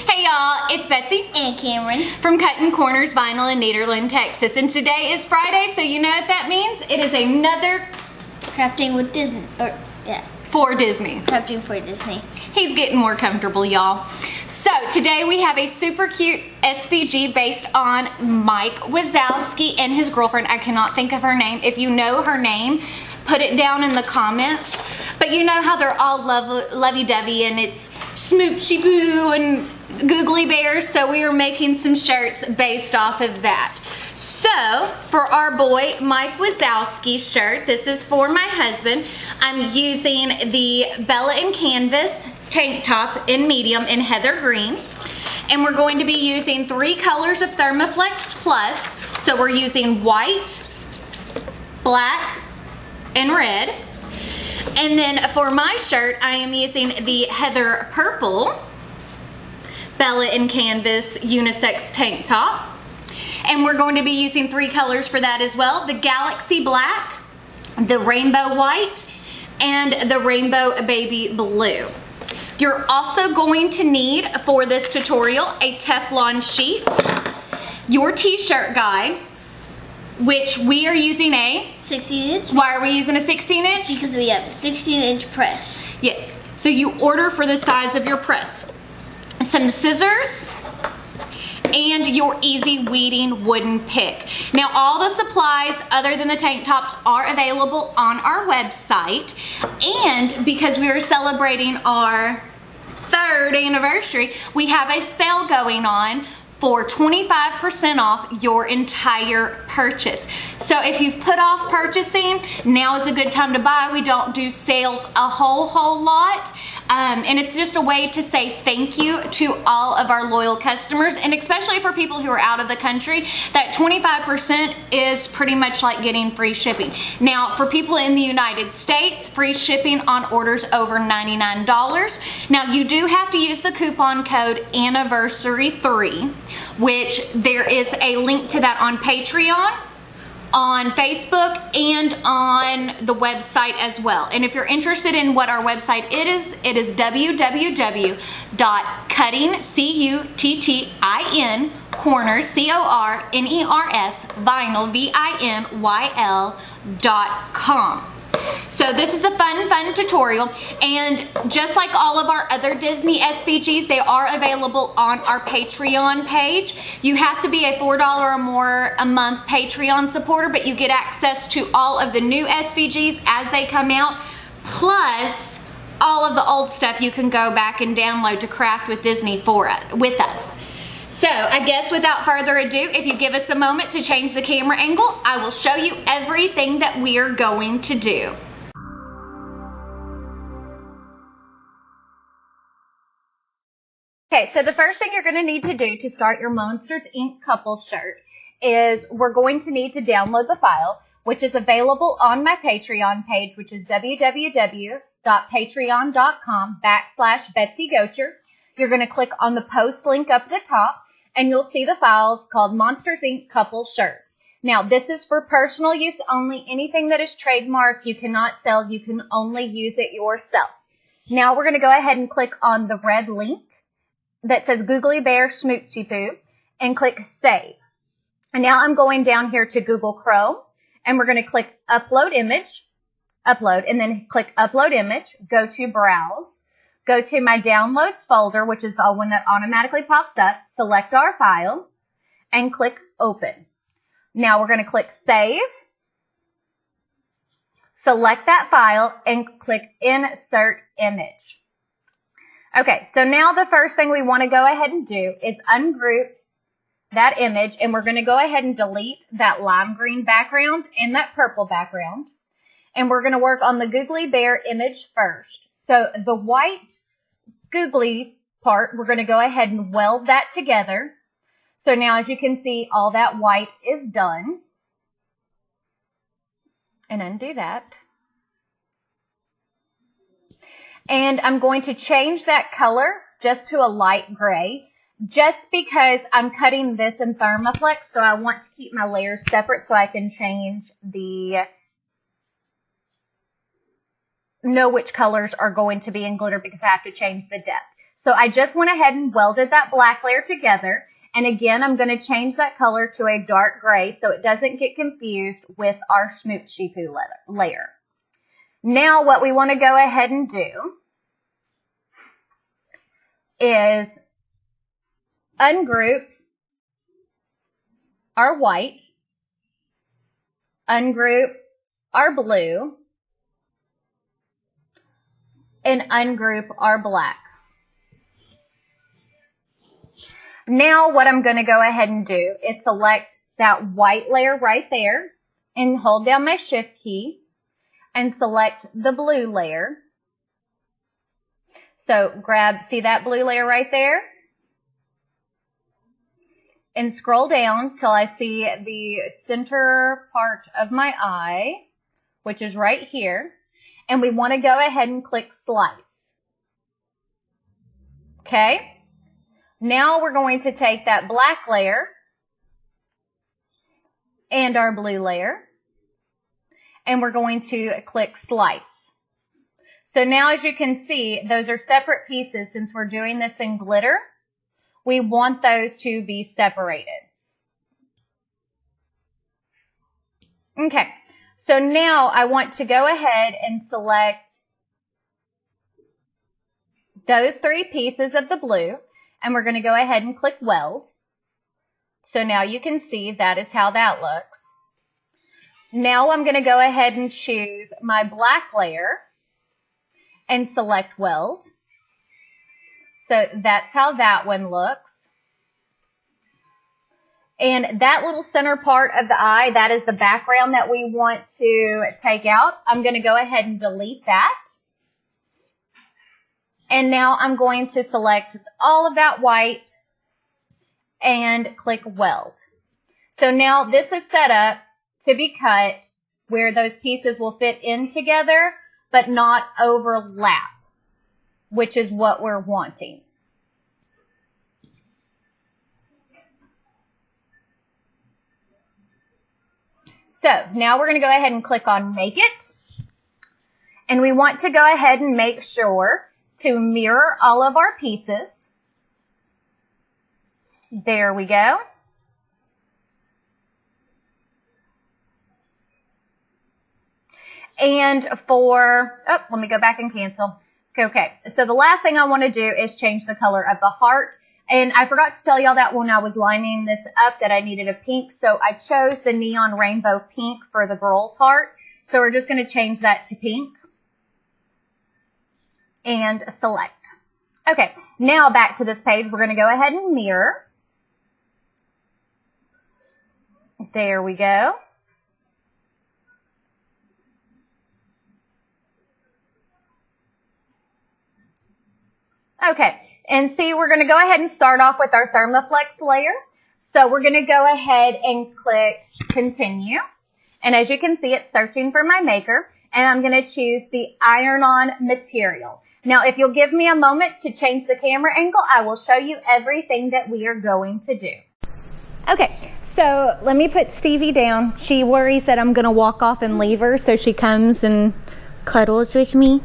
Hey y'all, it's Betsy and Cameron from Cuttin Corners Vinyl in Nederland, Texas. And today is Friday, so you know what that means? It is another crafting with Disney. For Disney. Crafting for Disney. He's getting more comfortable, y'all. So today we have a super cute SVG based on Mike Wazowski and his girlfriend. I cannot think of her name. If you know her name, put it down in the comments. But you know how they're all lovey-dovey and it's smoochy boo and googly bears, so we are making some shirts based off of that. So for our boy Mike Wazowski's shirt, this is for my husband. I'm using the Bella and Canvas tank top in medium in heather green, and we're going to be using 3 colors of Thermoflex Plus. So we're using white, black, and red. And then for my shirt, I am using the heather purple Bella and Canvas unisex tank top. And we're going to be using 3 colors for that as well. The Galaxy Black, the Rainbow White, and the Rainbow Baby Blue. You're also going to need, for this tutorial, a Teflon sheet, your t-shirt guide, which we are using a 16-inch. Why are we using a 16-inch? Because we have a 16-inch press. Yes, so you order for the size of your press. Some scissors, and your easy weeding wooden pick. Now all the supplies other than the tank tops are available on our website, and because we are celebrating our 3rd anniversary, we have a sale going on for 25% off your entire purchase. So if you've put off purchasing, now is a good time to buy. We don't do sales a whole lot. And it's just a way to say thank you to all of our loyal customers, and especially for people who are out of the country, that 25% is pretty much like getting free shipping. Now, for people in the United States, free shipping on orders over $99. Now, you do have to use the coupon code anniversary3, which there is a link to that on Patreon, on Facebook, and on the website as well. And if you're interested in what our website it is www.cuttin, corners, corners, vinyl, vinyl.com. So this is a fun tutorial, and just like all of our other Disney SVGs, they are available on our Patreon page. You have to be a $4 or more a month Patreon supporter, but you get access to all of the new SVGs as they come out, plus all of the old stuff you can go back and download to craft with Disney with us. So I guess without further ado, if you give us a moment to change the camera angle, I will show you everything that we are going to do. Okay, so the first thing you're going to need to do to start your Monsters Inc. couple shirt is we're going to need to download the file, which is available on my Patreon page, which is www.patreon.com/BetsyGocher. You're going to click on the post link up at the top, and you'll see the files called Monsters Inc. Couple Shirts. Now, this is for personal use only. Anything that is trademarked, you cannot sell. You can only use it yourself. Now, we're going to go ahead and click on the red link that says Googly Bear Smoochie Poo and click Save. And now I'm going down here to Google Chrome, and we're going to click Upload Image, Upload, and then click Upload Image, go to Browse. Go to my Downloads folder, which is the one that automatically pops up, select our file, and click Open. Now we're going to click Save, select that file, and click Insert Image. Okay, so now the first thing we want to go ahead and do is ungroup that image, and we're going to go ahead and delete that lime green background and that purple background. And we're going to work on the Googly Bear image first. So the white googly part, we're going to go ahead and weld that together. So now as you can see, all that white is done. And undo that. And I'm going to change that color just to a light gray, just because I'm cutting this in Thermoflex, so I want to keep my layers separate so I can change know which colors are going to be in glitter because I have to change the depth. So I just went ahead and welded that black layer together. And again, I'm going to change that color to a dark gray so it doesn't get confused with our Smoochie Poo layer. Now what we want to go ahead and do is ungroup our white, ungroup our blue, and ungroup our black. Now what I'm going to go ahead and do is select that white layer right there and hold down my shift key and select the blue layer. So see that blue layer right there? And scroll down till I see the center part of my eye, which is right here. And we want to go ahead and click slice. Okay? Now we're going to take that black layer and our blue layer, and we're going to click slice. So now as you can see, those are separate pieces. Since we're doing this in glitter, we want those to be separated. Okay, so now I want to go ahead and select those 3 pieces of the blue, and we're going to go ahead and click weld. So now you can see that is how that looks. Now I'm going to go ahead and choose my black layer and select weld. So that's how that one looks. And that little center part of the eye, that is the background that we want to take out. I'm going to go ahead and delete that. And now I'm going to select all of that white and click weld. So now this is set up to be cut where those pieces will fit in together but not overlap, which is what we're wanting. So now we're going to go ahead and click on Make It. And we want to go ahead and make sure to mirror all of our pieces. There we go. And let me go back and cancel. Okay, so the last thing I want to do is change the color of the heart. And I forgot to tell y'all that when I was lining this up that I needed a pink. So I chose the neon rainbow pink for the girl's heart. So we're just going to change that to pink. And select. Okay, now back to this page, we're going to go ahead and mirror. There we go. Okay, and see, we're going to go ahead and start off with our Thermoflex layer. So we're going to go ahead and click Continue. And as you can see, it's searching for my maker. And I'm going to choose the iron-on material. Now, if you'll give me a moment to change the camera angle, I will show you everything that we are going to do. Okay, so let me put Stevie down. She worries that I'm going to walk off and leave her, so she comes and cuddles with me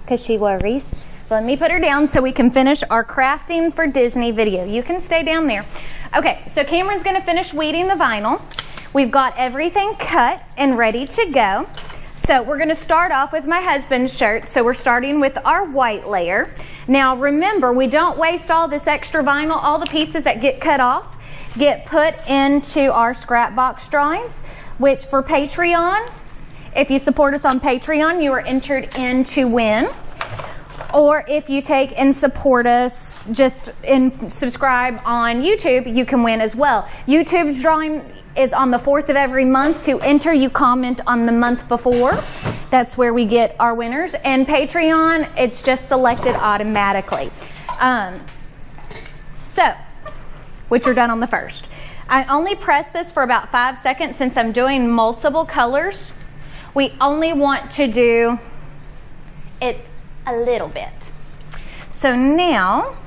because she worries. So let me put her down so we can finish our crafting for Disney video. You can stay down there. Okay, so Cameron's going to finish weeding the vinyl. We've got everything cut and ready to go. So we're going to start off with my husband's shirt. So we're starting with our white layer. Now remember, we don't waste all this extra vinyl. All the pieces that get cut off get put into our scrap box drawings, which for Patreon, if you support us on Patreon, you are entered in to win. Or if you take and support us just and subscribe on YouTube, you can win as well. YouTube's drawing is on the 4th of every month. To enter, you comment on the month before. That's where we get our winners. And Patreon, it's just selected automatically. Which are done on the 1st. I only press this for about 5 seconds since I'm doing multiple colors. We only want to do it a little bit. So now,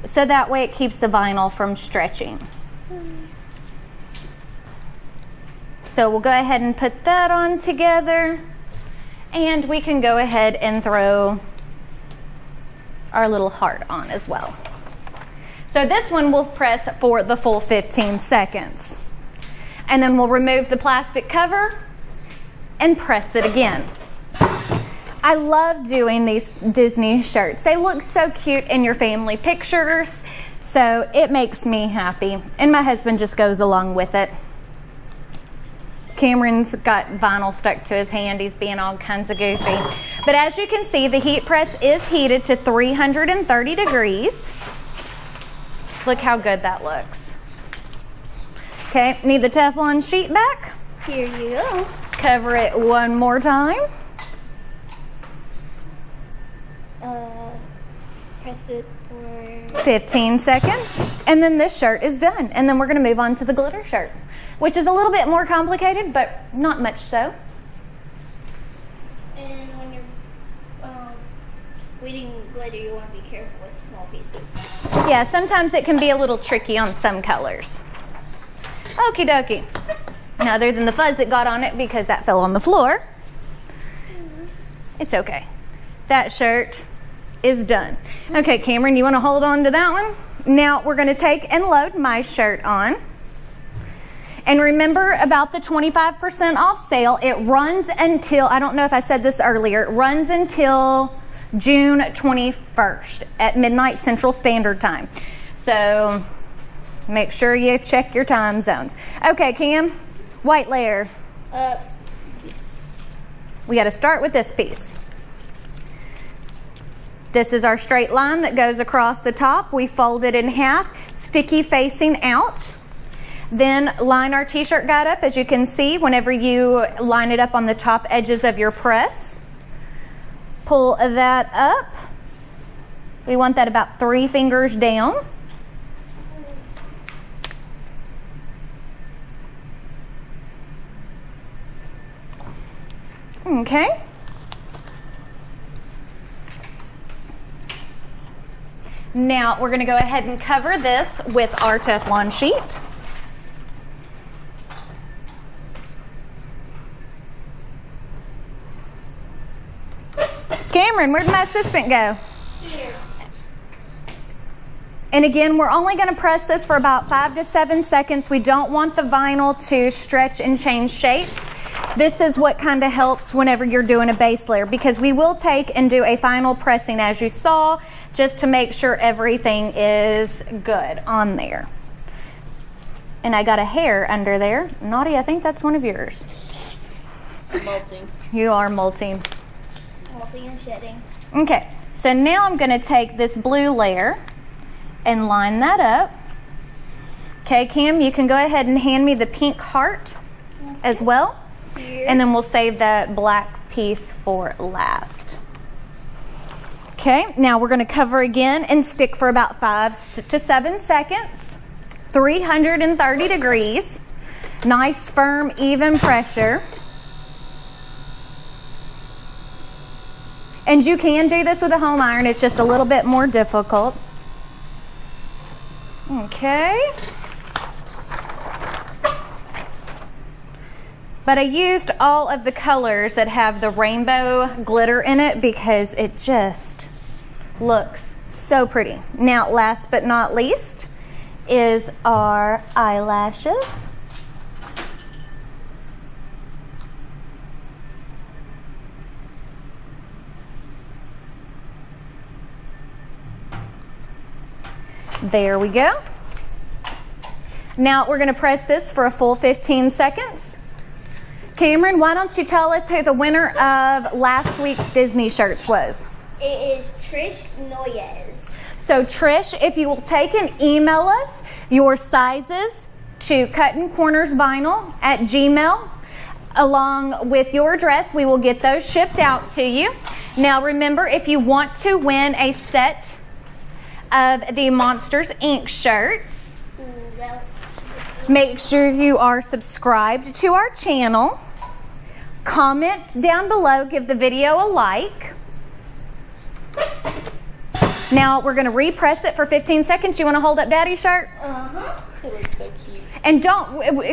so that way it keeps the vinyl from stretching. So we'll go ahead and put that on together, and we can go ahead and throw our little heart on as well. So this one we'll press for the full 15 seconds. And then we'll remove the plastic cover and press it again. I love doing these Disney shirts. They look so cute in your family pictures, so it makes me happy. And my husband just goes along with it. Cameron's got vinyl stuck to his hand. He's being all kinds of goofy. But as you can see, the heat press is heated to 330 degrees. Look how good that looks. Okay, need the Teflon sheet back. Here you go. Cover it one more time. Press it for 15 seconds. And then this shirt is done. And then we're going to move on to the glitter shirt, which is a little bit more complicated, but not much so. And when you're weeding glitter, you want to be careful with small pieces. Yeah, sometimes it can be a little tricky on some colors. Okie dokie. Now, other than the fuzz that got on it because that fell on the floor, it's okay. That shirt is done. Okay, Cameron, you want to hold on to that one? Now, we're going to take and load my shirt on. And remember about the 25% off sale. It runs until, I don't know if I said this earlier, it runs until June 21st at midnight Central Standard Time. So make sure you check your time zones. Okay, Cam, white layer. We got to start with this piece. This is our straight line that goes across the top. We fold it in half, sticky facing out. Then line our t-shirt guide up, as you can see, whenever you line it up on the top edges of your press. Pull that up. We want that about 3 fingers down. Okay. Now we're going to go ahead and cover this with our Teflon sheet. Cameron, where'd my assistant go? Here. And again, we're only going to press this for about 5 to 7 seconds. We don't want the vinyl to stretch and change shapes. This is what kind of helps whenever you're doing a base layer, because we will take and do a final pressing as you saw, just to make sure everything is good on there. And I got a hair under there. Naughty, I think that's one of yours. Molting. You are molting. Molting and shedding. Okay, so now I'm going to take this blue layer and line that up. Okay, Cam, you can go ahead and hand me the pink heart as well. Here. And then we'll save that black piece for last. Okay, now we're going to cover again and stick for about 5 to 7 seconds. 330 degrees. Nice, firm, even pressure. And you can do this with a home iron. It's just a little bit more difficult. Okay. But I used all of the colors that have the rainbow glitter in it because it just looks so pretty. Now, last but not least is our eyelashes. There we go. Now we're going to press this for a full 15 seconds. Cameron, why don't you tell us who the winner of last week's Disney shirts was? It is Trish Noyes. So Trish, if you will take and email us your sizes to Cuttin Corners Vinyl at Gmail, along with your address, we will get those shipped out to you. Now remember, if you want to win a set of the Monsters Inc. shirts, make sure you are subscribed to our channel. Comment down below, give the video a like. Now we're going to repress it for 15 seconds. You want to hold up Daddy's shirt? Uh-huh. It looks so cute. And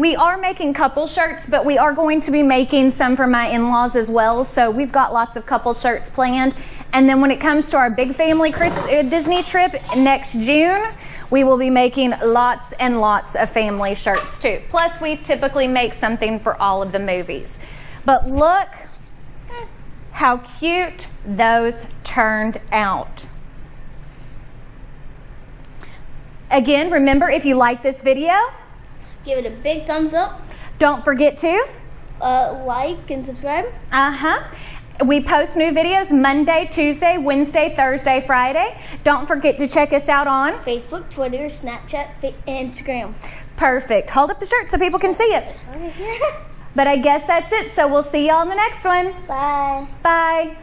we are making couple shirts, but we are going to be making some for my in-laws as well. So we've got lots of couple shirts planned. And then when it comes to our big family Disney trip next June, we will be making lots and lots of family shirts too. Plus, we typically make something for all of the movies. But look how cute those turned out. Again, remember, if you like this video, give it a big thumbs up. don't forget to Like and subscribe. We post new videos Monday, Tuesday, Wednesday, Thursday, Friday. Don't forget to check us out on Facebook, Twitter, Snapchat, Instagram. Perfect. Hold up the shirt so people can see it. But I guess that's it. So we'll see y'all in the next one. Bye. Bye.